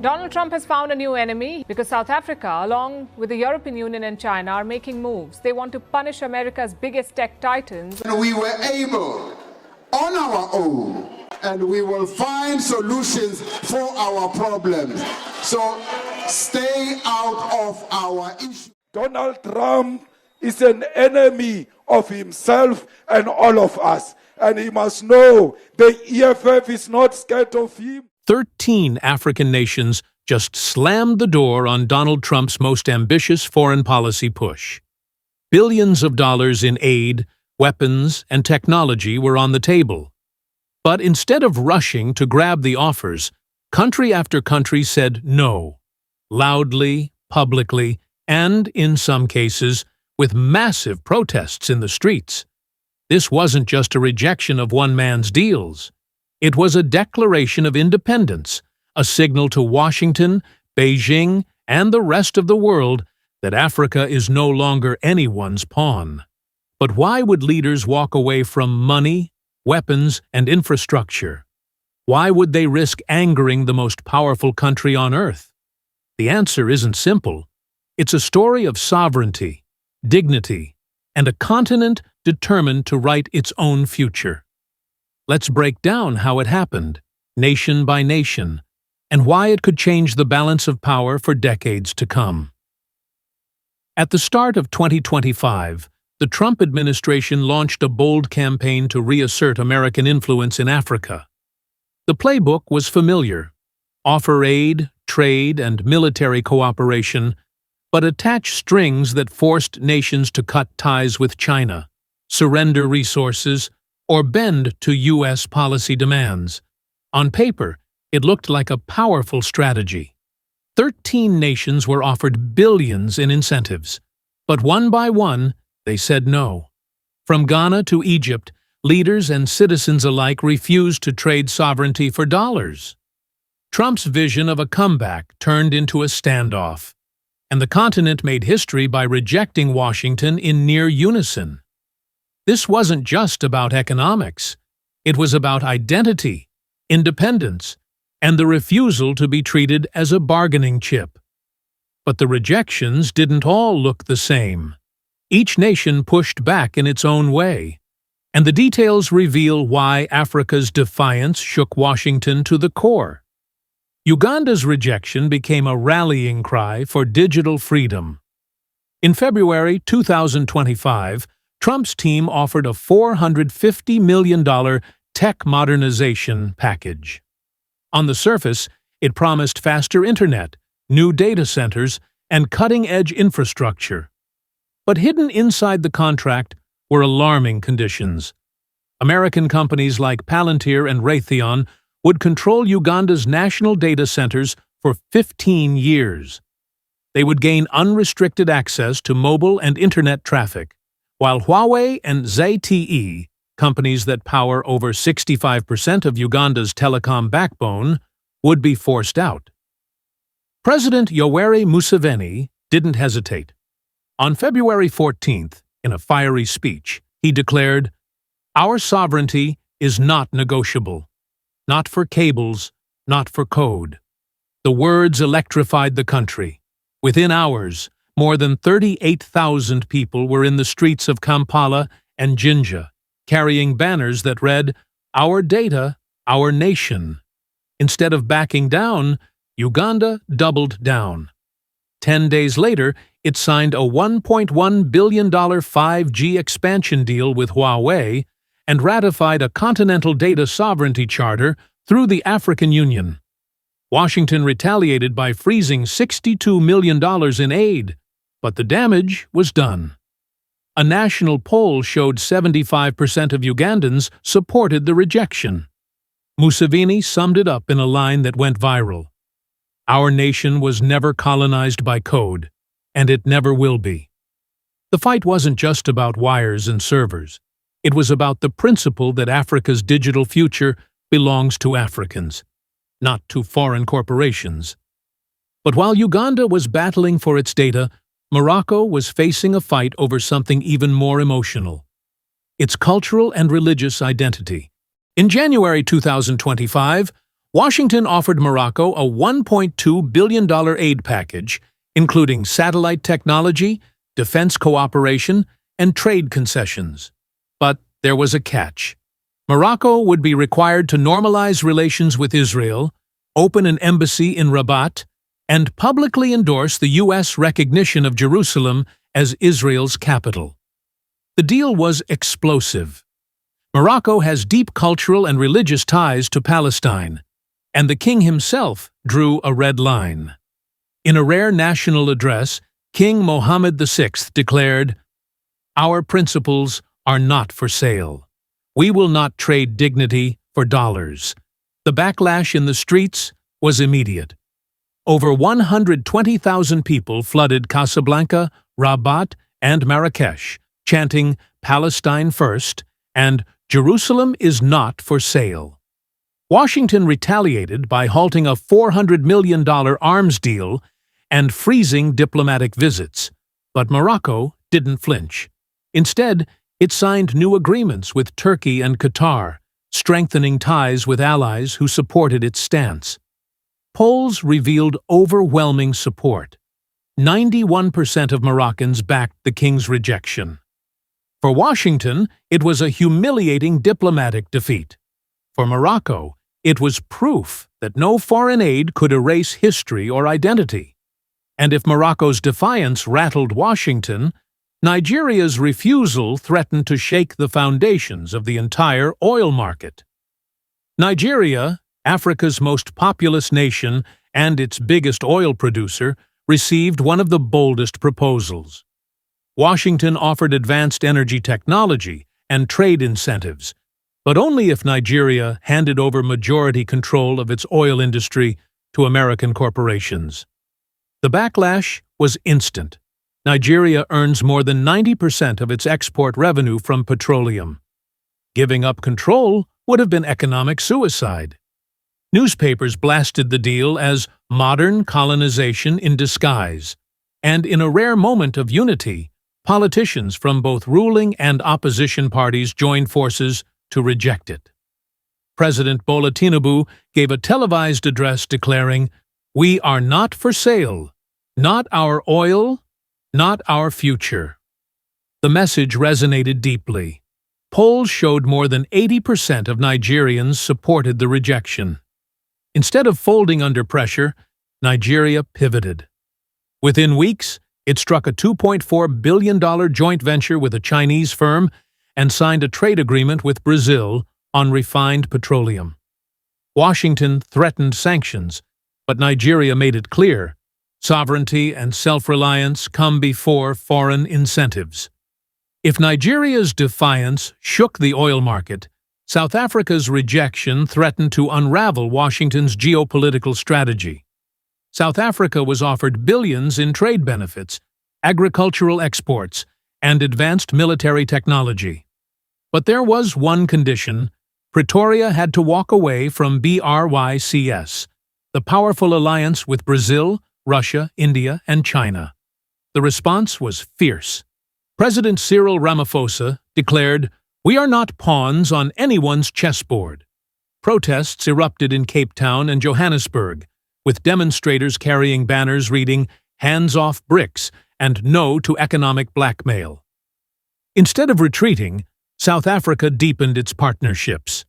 Donald Trump has found a new enemy because South Africa, along with the European Union and China, are making moves. They want to punish America's biggest tech titans. And we were able, on our own, and we will find solutions for our problems. So stay out of our issue. Donald Trump is an enemy of himself and all of us. And he must know the EFF is not scared of him. 13 African nations just slammed the door on Donald Trump's most ambitious foreign policy push. Billions of dollars in aid, weapons, and technology were on the table. But instead of rushing to grab the offers, country after country said no, loudly, publicly, and, in some cases, with massive protests in the streets. This wasn't just a rejection of one man's deals. It was a declaration of independence, a signal to Washington, Beijing, and the rest of the world that Africa is no longer anyone's pawn. But why would leaders walk away from money, weapons, and infrastructure? Why would they risk angering the most powerful country on earth? The answer isn't simple. It's a story of sovereignty, dignity, and a continent determined to write its own future. Let's break down how it happened, nation by nation, and why it could change the balance of power for decades to come. At the start of 2025, the Trump administration launched a bold campaign to reassert American influence in Africa. The playbook was familiar: offer aid, trade, and military cooperation, but attach strings that forced nations to cut ties with China, surrender resources, or bend to U.S. policy demands. On paper, it looked like a powerful strategy. 13 nations were offered billions in incentives, but one by one, they said no. From Ghana to Egypt, leaders and citizens alike refused to trade sovereignty for dollars. Trump's vision of a comeback turned into a standoff, and the continent made history by rejecting Washington in near unison. This wasn't just about economics. It was about identity, independence, and the refusal to be treated as a bargaining chip. But the rejections didn't all look the same. Each nation pushed back in its own way, and the details reveal why Africa's defiance shook Washington to the core. Uganda's rejection became a rallying cry for digital freedom. In February 2025, Trump's team offered a $450 million tech modernization package. On the surface, it promised faster internet, new data centers, and cutting-edge infrastructure. But hidden inside the contract were alarming conditions. American companies like Palantir and Raytheon would control Uganda's national data centers for 15 years. They would gain unrestricted access to mobile and internet traffic, while Huawei and ZTE, companies that power over 65% of Uganda's telecom backbone, would be forced out. President Yoweri Museveni didn't hesitate. On February 14th, in a fiery speech, he declared, "Our sovereignty is not negotiable. Not for cables, not for code." The words electrified the country. Within hours, more than 38,000 people were in the streets of Kampala and Jinja, carrying banners that read, "Our data, our nation." Instead of backing down, Uganda doubled down. 10 days later, it signed a $1.1 billion 5G expansion deal with Huawei and ratified a Continental Data Sovereignty Charter through the African Union. Washington retaliated by freezing $62 million in aid, but the damage was done. A national poll showed 75% of Ugandans supported the rejection. Museveni summed it up in a line that went viral. "Our nation was never colonized by code, and it never will be." The fight wasn't just about wires and servers. It was about the principle that Africa's digital future belongs to Africans, not to foreign corporations. But while Uganda was battling for its data, Morocco was facing a fight over something even more emotional: its cultural and religious identity. In January 2025, Washington offered Morocco a $1.2 billion aid package, including satellite technology, defense cooperation, and trade concessions. But there was a catch. Morocco would be required to normalize relations with Israel, open an embassy in Rabat, and publicly endorse the U.S. recognition of Jerusalem as Israel's capital. The deal was explosive. Morocco has deep cultural and religious ties to Palestine, and the king himself drew a red line. In a rare national address, King Mohammed VI declared, "Our principles are not for sale. We will not trade dignity for dollars." The backlash in the streets was immediate. Over 120,000 people flooded Casablanca, Rabat, and Marrakesh, chanting "Palestine first" and "Jerusalem is not for sale." Washington retaliated by halting a $400 million arms deal and freezing diplomatic visits, but Morocco didn't flinch. Instead, it signed new agreements with Turkey and Qatar, strengthening ties with allies who supported its stance. Polls revealed overwhelming support. 91% of Moroccans backed the king's rejection. For Washington, it was a humiliating diplomatic defeat. For Morocco, it was proof that no foreign aid could erase history or identity. And if Morocco's defiance rattled Washington, Nigeria's refusal threatened to shake the foundations of the entire oil market. Nigeria, Africa's most populous nation and its biggest oil producer, received one of the boldest proposals. Washington offered advanced energy technology and trade incentives, but only if Nigeria handed over majority control of its oil industry to American corporations. The backlash was instant. Nigeria earns more than 90% of its export revenue from petroleum. Giving up control would have been economic suicide. Newspapers blasted the deal as modern colonization in disguise, and in a rare moment of unity, politicians from both ruling and opposition parties joined forces to reject it. President Bola Tinubu gave a televised address declaring, "We are not for sale, not our oil, not our future." The message resonated deeply. Polls showed more than 80% of Nigerians supported the rejection. Instead of folding under pressure, Nigeria pivoted. Within weeks, it struck a $2.4 billion joint venture with a Chinese firm and signed a trade agreement with Brazil on refined petroleum. Washington threatened sanctions, but Nigeria made it clear, sovereignty and self-reliance come before foreign incentives. If Nigeria's defiance shook the oil market, South Africa's rejection threatened to unravel Washington's geopolitical strategy. South Africa was offered billions in trade benefits, agricultural exports, and advanced military technology. But there was one condition: Pretoria had to walk away from BRICS, the powerful alliance with Brazil, Russia, India, and China. The response was fierce. President Cyril Ramaphosa declared, "We are not pawns on anyone's chessboard." Protests erupted in Cape Town and Johannesburg, with demonstrators carrying banners reading "Hands off BRICS" and "No to economic blackmail." Instead of retreating, South Africa deepened its partnerships.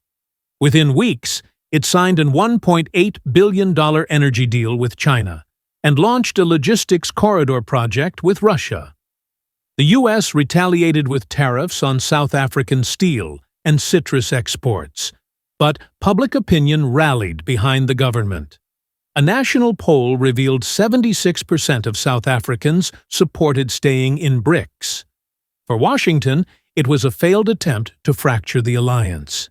Within weeks, it signed a $1.8 billion energy deal with China and launched a logistics corridor project with Russia. The U.S. retaliated with tariffs on South African steel and citrus exports, but public opinion rallied behind the government. A national poll revealed 76% of South Africans supported staying in BRICS. For Washington, it was a failed attempt to fracture the alliance.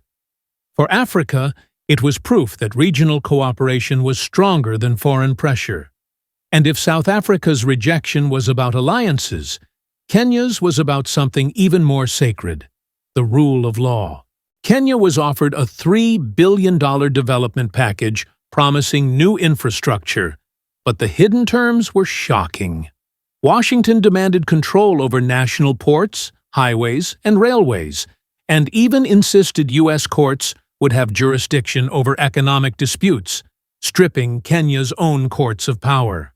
For Africa, it was proof that regional cooperation was stronger than foreign pressure. And if South Africa's rejection was about alliances, Kenya's was about something even more sacred: the rule of law. Kenya was offered a $3 billion development package promising new infrastructure, but the hidden terms were shocking. Washington demanded control over national ports, highways, and railways, and even insisted U.S. courts would have jurisdiction over economic disputes, stripping Kenya's own courts of power.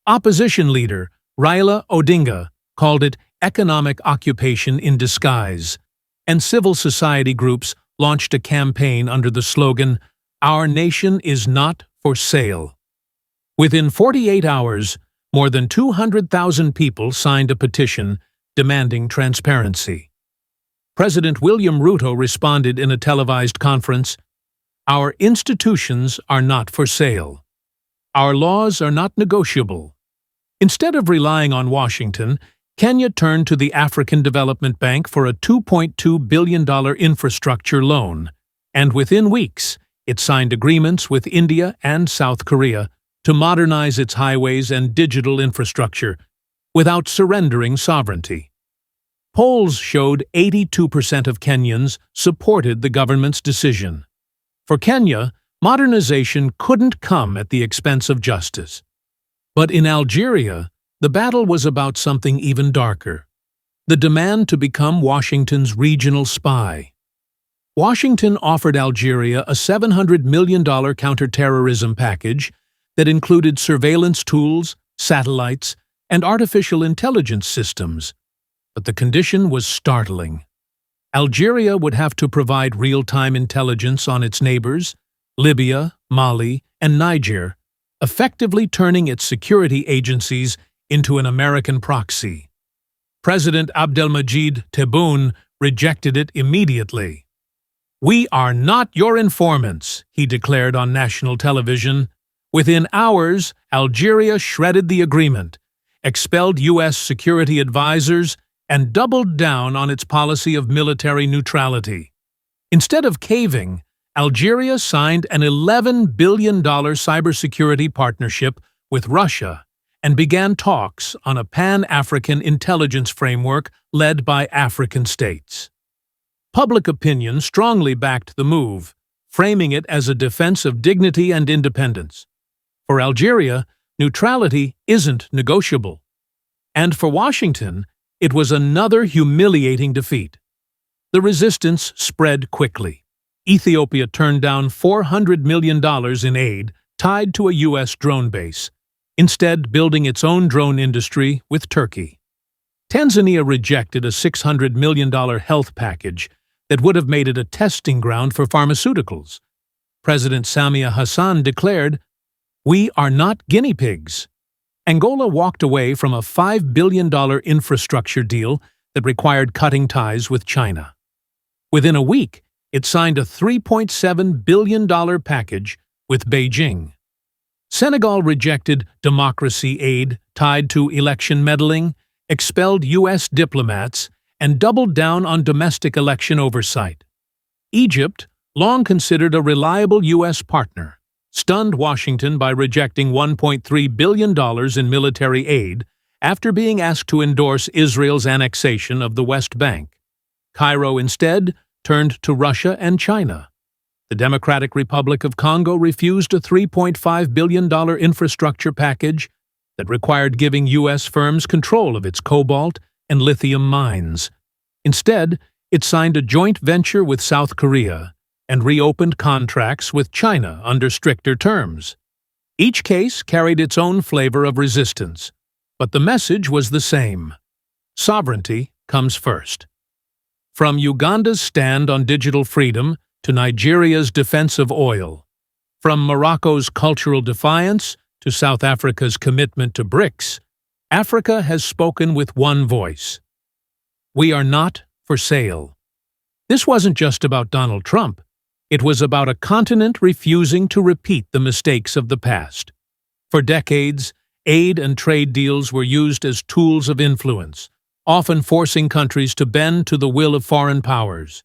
Opposition leader Raila Odinga called it economic occupation in disguise, and civil society groups launched a campaign under the slogan, "Our nation is not for sale." Within 48 hours, more than 200,000 people signed a petition demanding transparency. President William Ruto responded in a televised conference, "Our institutions are not for sale. Our laws are not negotiable." Instead of relying on Washington, Kenya turned to the African Development Bank for a $2.2 billion infrastructure loan, and within weeks, it signed agreements with India and South Korea to modernize its highways and digital infrastructure without surrendering sovereignty. Polls showed 82% of Kenyans supported the government's decision. For Kenya, modernization couldn't come at the expense of justice. But in Algeria, the battle was about something even darker: the demand to become Washington's regional spy. Washington offered Algeria a $700 million counterterrorism package that included surveillance tools, satellites, and artificial intelligence systems. But the condition was startling. Algeria would have to provide real-time intelligence on its neighbors, Libya, Mali, and Niger, effectively turning its security agencies into an American proxy. President Abdelmadjid Tebboune rejected it immediately. "We are not your informants," he declared on national television. Within hours, Algeria shredded the agreement, expelled U.S. security advisors, and doubled down on its policy of military neutrality. Instead of caving, Algeria signed an $11 billion cybersecurity partnership with Russia and began talks on a pan-African intelligence framework led by African states. Public opinion strongly backed the move, framing it as a defense of dignity and independence. For Algeria, neutrality isn't negotiable. And for Washington, it was another humiliating defeat. The resistance spread quickly. Ethiopia turned down $400 million in aid tied to a U.S. drone base, instead building its own drone industry with Turkey. Tanzania rejected a $600 million health package that would have made it a testing ground for pharmaceuticals. President Samia Hassan declared, "We are not guinea pigs." Angola walked away from a $5 billion infrastructure deal that required cutting ties with China. Within a week, it signed a $3.7 billion package with Beijing. Senegal rejected democracy aid tied to election meddling, expelled U.S. diplomats, and doubled down on domestic election oversight. Egypt, long considered a reliable U.S. partner, stunned Washington by rejecting $1.3 billion in military aid after being asked to endorse Israel's annexation of the West Bank. Cairo instead turned to Russia and China. The Democratic Republic of Congo refused a $3.5 billion infrastructure package that required giving U.S. firms control of its cobalt and lithium mines. Instead, it signed a joint venture with South Korea and reopened contracts with China under stricter terms. Each case carried its own flavor of resistance, but the message was the same: sovereignty comes first. From Uganda's stand on digital freedom to Nigeria's defense of oil, from Morocco's cultural defiance to South Africa's commitment to BRICS, Africa has spoken with one voice. We are not for sale. This wasn't just about Donald Trump. It was about a continent refusing to repeat the mistakes of the past. For decades, aid and trade deals were used as tools of influence, often forcing countries to bend to the will of foreign powers.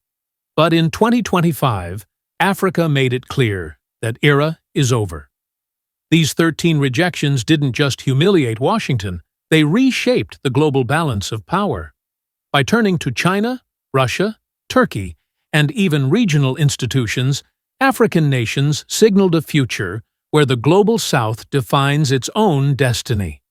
But in 2025, Africa made it clear that era is over. These 13 rejections didn't just humiliate Washington, they reshaped the global balance of power. By turning to China, Russia, Turkey, and even regional institutions, African nations signaled a future where the global South defines its own destiny.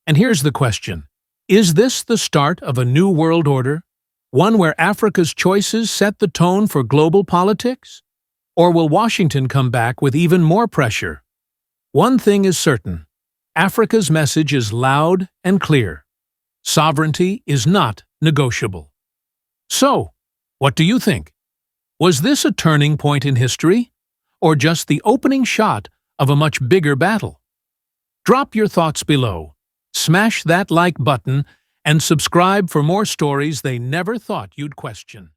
And here's the question: is this the start of a new world order? One where Africa's choices set the tone for global politics? Or will Washington come back with even more pressure? One thing is certain. Africa's message is loud and clear. Sovereignty is not negotiable. So, what do you think? Was this a turning point in history? Or just the opening shot of a much bigger battle? Drop your thoughts below, smash that like button, and subscribe for more stories they never thought you'd question.